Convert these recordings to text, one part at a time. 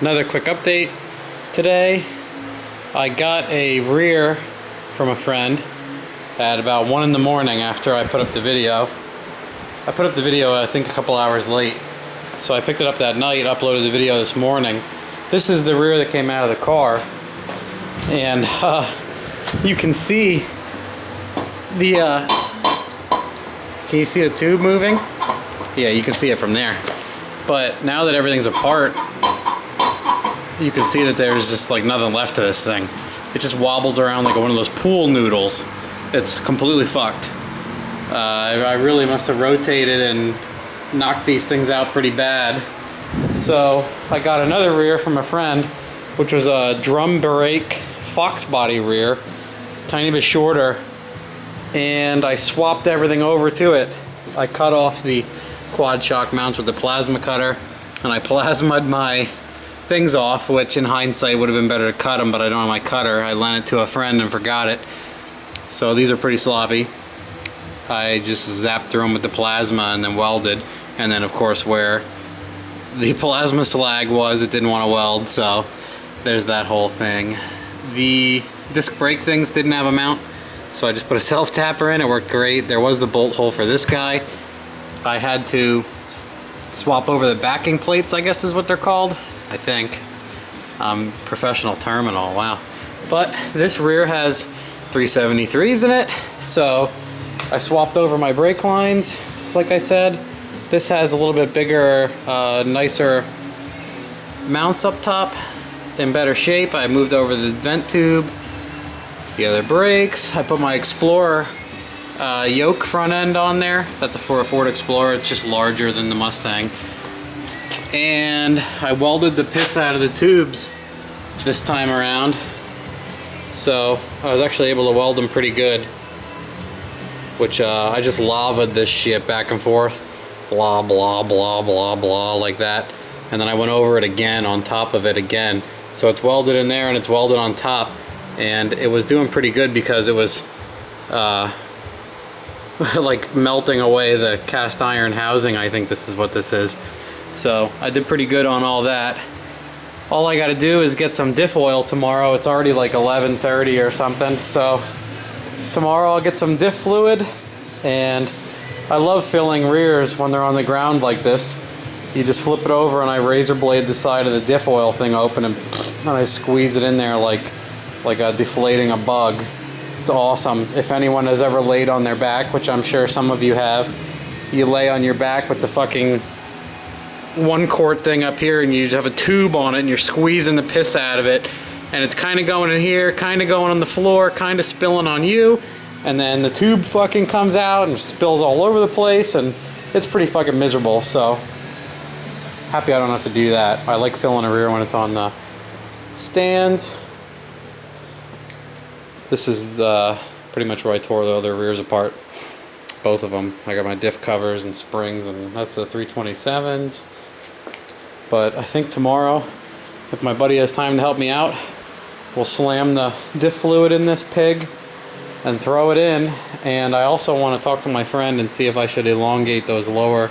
Another quick update. Today I got a rear from a friend at about 1 in the morning after I put up the video. I put up the video I think a couple hours late. So I picked it up that night, uploaded the video this morning. This is the rear that came out of the car. And you can see the, can you see the tube moving? Yeah, you can see it from there. But now that everything's apart, you can see that there's just like nothing left of this thing. It just wobbles around like one of those pool noodles. It's completely fucked. I really must have rotated and knocked these things out pretty bad. So I got another rear from a friend, which was a drum brake Fox body rear, tiny bit shorter, and I swapped everything over to it. I cut off the quad shock mounts with the plasma cutter, and I plasmaed my things off, which in hindsight would have been better to cut them, but I don't have my cutter. I lent it to a friend and forgot it. So these are pretty sloppy. I just zapped through them with the plasma and then welded, and then of course where the plasma slag was, it didn't want to weld, so there's that whole thing. The disc brake things didn't have a mount, so I just put a self tapper in. It worked great. There was the bolt hole for this guy. I had to swap over the backing plates, I guess is what they're called, I think. Professional terminal, wow. But this rear has 373s in it, so I swapped over my brake lines, like I said. This has a little bit bigger, nicer mounts up top, in better shape. I moved over the vent tube, the other brakes. I put my Explorer yoke front end on there. That's for a Ford Explorer. It's just larger than the Mustang. And I welded the piss out of the tubes this time around. So I was actually able to weld them pretty good. Which I just lavaed this shit back and forth. Blah, blah, blah, blah, blah, like that. And then I went over it again on top of it again. So it's welded in there and it's welded on top. And it was doing pretty good because it was like melting away the cast iron housing. I think this is what this is. So I did pretty good on all that. All I got to do is get some diff oil tomorrow. It's already like 11:30 or something. So tomorrow I'll get some diff fluid. And I love filling rears when they're on the ground like this. You just flip it over and I razor blade the side of the diff oil thing open and I squeeze it in there like deflating a bug. It's awesome. If anyone has ever laid on their back, which I'm sure some of you have, you lay on your back with the fucking 1 quart thing up here and you have a tube on it and you're squeezing the piss out of it, and it's kind of going in here, kind of going on the floor, kind of spilling on you, and then the tube fucking comes out and spills all over the place, and it's pretty fucking miserable. So happy I don't have to do that. I like filling a rear when it's on the stands. This is pretty much where I tore the other rears apart. Both of them. I got my diff covers and springs, and that's the 327s. But I think tomorrow, if my buddy has time to help me out, we'll slam the diff fluid in this pig and throw it in. And I also want to talk to my friend and see if I should elongate those lower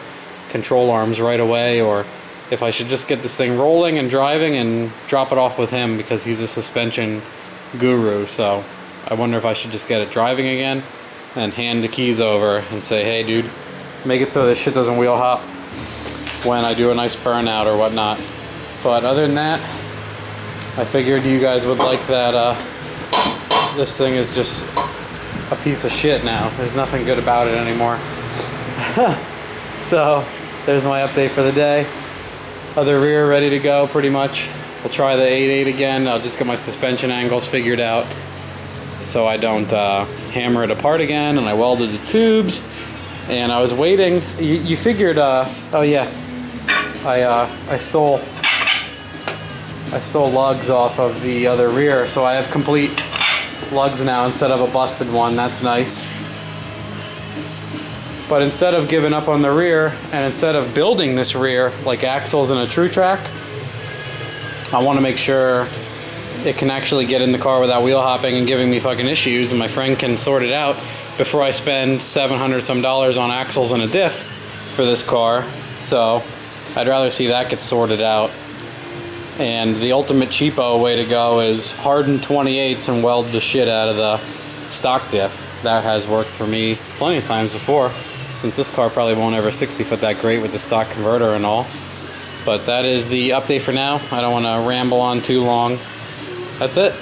control arms right away, or if I should just get this thing rolling and driving and drop it off with him, because he's a suspension guru. So I wonder if I should just get it driving again and hand the keys over and say, hey dude, make it so this shit doesn't wheel hop when I do a nice burnout or whatnot. But other than that, I figured you guys would like that. This thing is just a piece of shit now. There's nothing good about it anymore. So there's my update for the day. Other rear ready to go pretty much. We'll try the 8.8 again. I'll just get my suspension angles figured out so I don't hammer it apart again. And I welded the tubes, and I was waiting. You figured, oh yeah, I stole lugs off of the other rear, so I have complete lugs now instead of a busted one. That's nice. But instead of giving up on the rear, and instead of building this rear like axles in a true track, I want to make sure it can actually get in the car without wheel hopping and giving me fucking issues, and my friend can sort it out before I spend $700 some on axles and a diff for this car. So I'd rather see that get sorted out. And the ultimate cheapo way to go is harden 28s and weld the shit out of the stock diff. That has worked for me plenty of times before, since this car probably won't ever 60 foot that great with the stock converter and all. But that is the update for now. I don't want to ramble on too long. That's it.